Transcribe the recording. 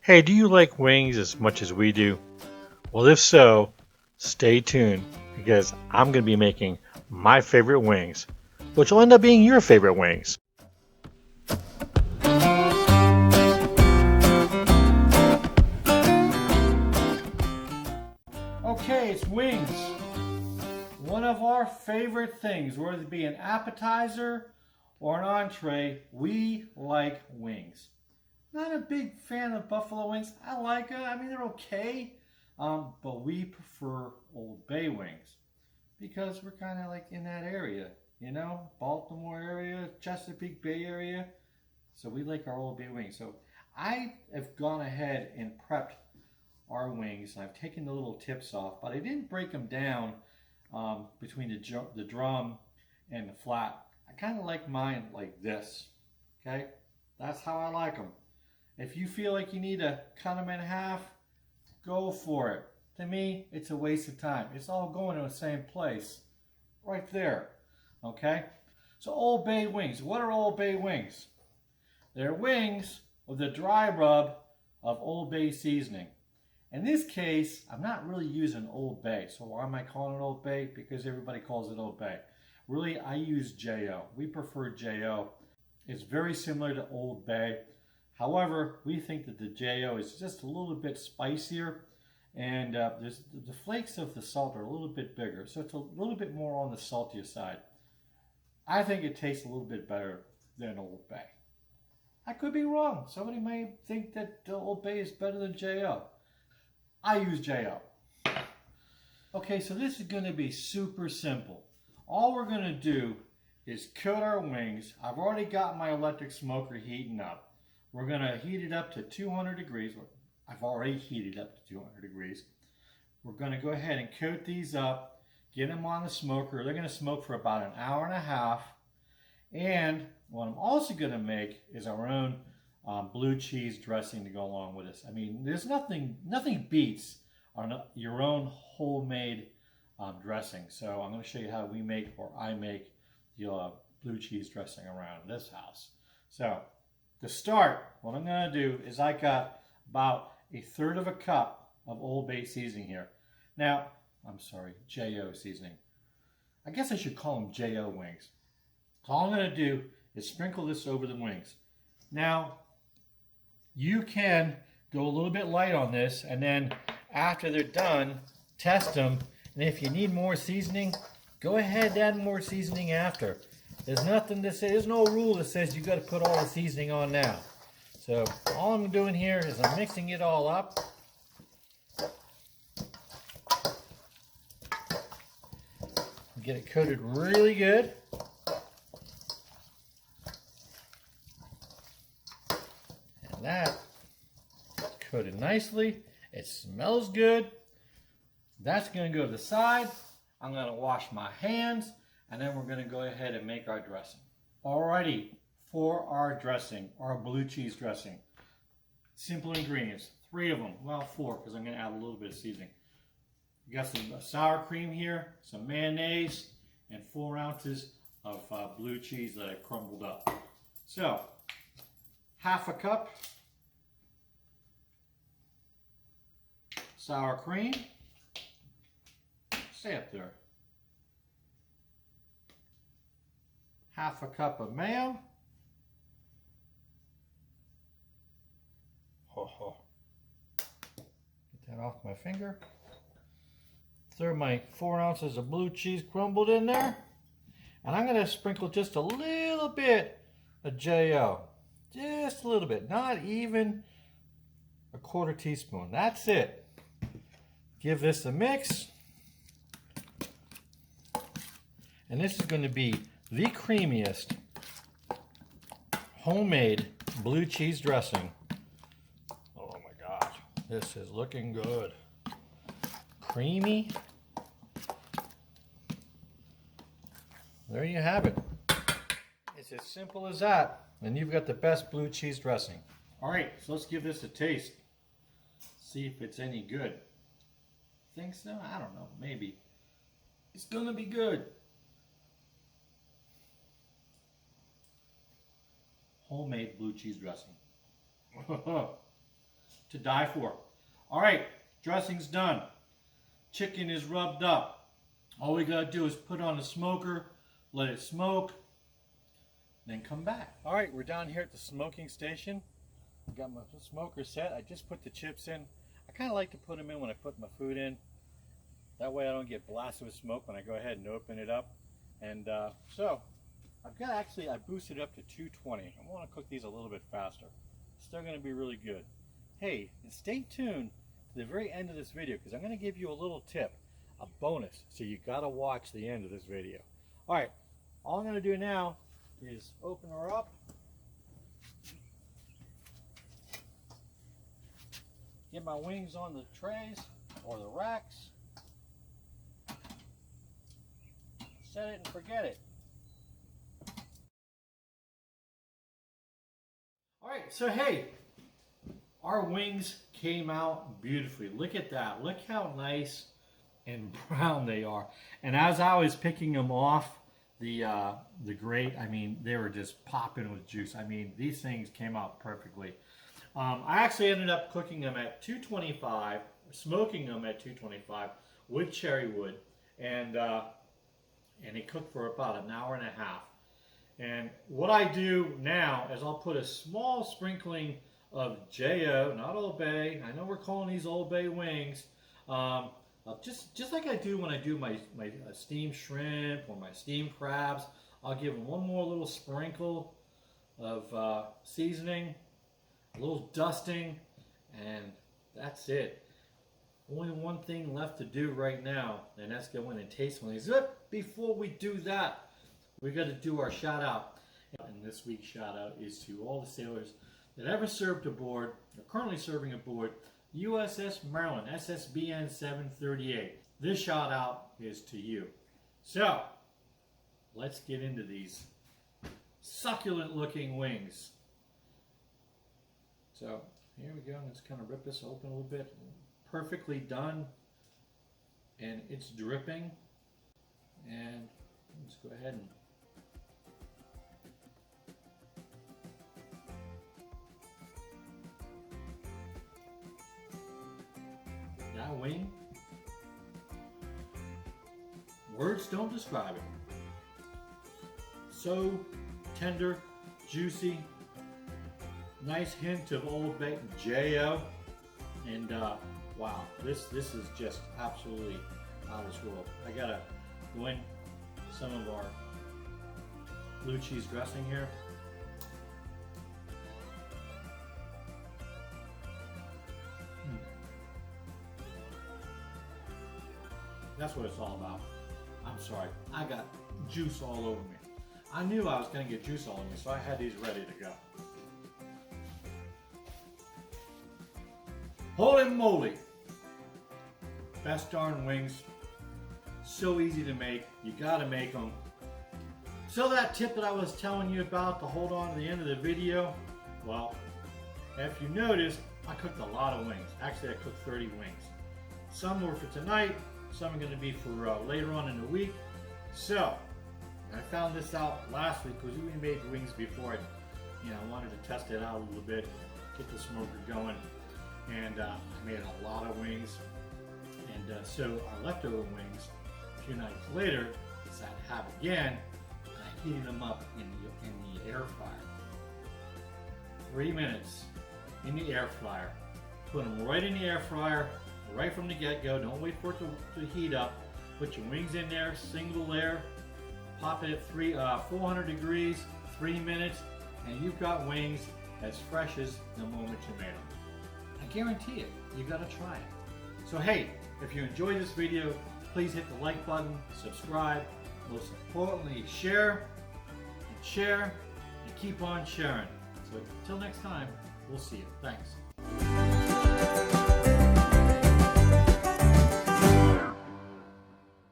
Hey, do you like wings as much as we do? Well, if so, stay tuned because I'm going to be making my favorite wings, which will end up being your favorite wings. Okay, it's wings. One of our favorite things, whether it be an appetizer or an entree, we like wings. Not a big fan of buffalo wings. I like them. I mean, they're okay. But we prefer Old Bay wings because we're kind of like in that area, Baltimore area, Chesapeake Bay area. So we like our Old Bay wings. So I have gone ahead and prepped our wings. I've taken the little tips off, but I didn't break them down between the drum and the flat. I kind of like mine like this. Okay, that's how I like them. If you feel like you need to cut them in half, go for it. To me, it's a waste of time. It's all going to the same place, right there. Okay? So Old Bay wings. What are Old Bay wings? They're wings with the dry rub of Old Bay seasoning. In this case, I'm not really using Old Bay. So why am I calling it Old Bay? Because everybody calls it Old Bay. Really, I use J.O. We prefer J.O. It's very similar to Old Bay. However, we think that the J.O. is just a little bit spicier, and the flakes of the salt are a little bit bigger, so it's a little bit more on the saltier side. I think it tastes a little bit better than Old Bay. I could be wrong. Somebody may think that Old Bay is better than J.O. I use J.O. Okay, so this is going to be super simple. All we're going to do is coat our wings. I've already got my electric smoker heating up. We're going to heat it up to 200 degrees. I've already heated up to 200 degrees. We're going to go ahead and coat these up, get them on the smoker. They're going to smoke for about an hour and a half. And what I'm also going to make is our own blue cheese dressing to go along with this. I mean, there's nothing beats your own homemade dressing. So I'm going to show you how we make, or I make, the blue cheese dressing around this house. So to start, what I'm going to do is I got about a third of a cup of Old Bay seasoning here. Now, I'm sorry, J.O. seasoning. I guess I should call them J.O. wings. So all I'm going to do is sprinkle this over the wings. Now, you can go a little bit light on this, and then after they're done, test them. And if you need more seasoning, go ahead and add more seasoning after. There's nothing to say, there's no rule that says you got to put all the seasoning on now. So all I'm doing here is I'm mixing it all up. Get it coated really good. And that coated nicely. It smells good. That's going to go to the side. I'm going to wash my hands. And then we're going to go ahead and make our dressing. Alrighty, for our dressing, our blue cheese dressing. Simple ingredients, 3 of them. Well, 4, because I'm going to add a little bit of seasoning. We got some sour cream here, some mayonnaise, and 4 ounces of blue cheese that I crumbled up. So, half a cup sour cream. Stay up there. Half a cup of mayo. Get that off my finger. Throw my 4 ounces of blue cheese crumbled in there. And I'm going to sprinkle just a little bit of J.O. Just a little bit. Not even a 1/4 teaspoon. That's it. Give this a mix. And this is going to be the creamiest homemade blue cheese dressing. Oh my gosh, this is looking good. Creamy. There you have it. It's as simple as that, and you've got the best blue cheese dressing. All right, so let's give this a taste. See if it's any good. Think so? I don't know, maybe. It's gonna be good. homemade blue cheese dressing. to die for. All right, dressing's done. Chicken is rubbed up. All we gotta do is put on the smoker, let it smoke, then come back. All right, we're down here at the smoking station. Got my smoker set. I just put the chips in. I kind of like to put them in when I put my food in. That way I don't get blasted with smoke when I go ahead and open it up. And so I've got I boosted it up to 220. I want to cook these a little bit faster. Still going to be really good. Hey, and stay tuned to the very end of this video because I'm going to give you a little tip, a bonus. So you got to watch the end of this video. All right, all I'm going to do now is open her up. Get my wings on the trays or the racks. Set it and forget it. All right, so hey, our wings came out beautifully. Look at that. Look how nice and brown they are. And as I was picking them off the grate, I mean, they were just popping with juice. I mean, these things came out perfectly. I actually ended up cooking them at 225, smoking them at 225 with cherry wood, and it cooked for about an hour and a half. And what I do now is I'll put a small sprinkling of J.O., not Old Bay. I know we're calling these Old Bay wings. Just like I do when I do my steamed shrimp or my steamed crabs, I'll give them one more little sprinkle of seasoning, a little dusting, and that's it. Only one thing left to do right now, and that's go in and taste one of these. Before we do that, we got to do our shout out. And this week's shout out is to all the sailors that ever served aboard, or currently serving aboard, USS Maryland, SSBN 738. This shout out is to you. So, let's get into these succulent looking wings. So, here we go. Let's kind of rip this open a little bit. Perfectly done. And it's dripping. And let's go ahead and that wing, words don't describe it. So tender, juicy, nice hint of Old Bay J.O. And wow, this is just absolutely out of this world. I gotta go in some of our blue cheese dressing here. That's what it's all about. I'm sorry, I got juice all over me. I knew I was going to get juice all over me, so I had these ready to go. Holy moly! Best darn wings. So easy to make. You got to make them. So that tip that I was telling you about to hold on to the end of the video, well, if you noticed, I cooked a lot of wings. Actually, I cooked 30 wings. Some were for tonight. Some are going to be for later on in the week. So, I found this out last week because we made wings before. I wanted to test it out a little bit, get the smoker going, and I made a lot of wings. And so our leftover wings, a few nights later, decided to have again, and I heated them up in the air fryer. 3 minutes in the air fryer. Put them right in the air fryer. Right from the get-go. Don't wait for it to heat up. Put your wings in there, single layer, pop it at 400 degrees, 3 minutes, and you've got wings as fresh as the moment you made them. I guarantee it. You got to try it. So hey, if you enjoyed this video, please hit the like button, subscribe, most importantly, share, and keep on sharing. So until next time, we'll see you. Thanks.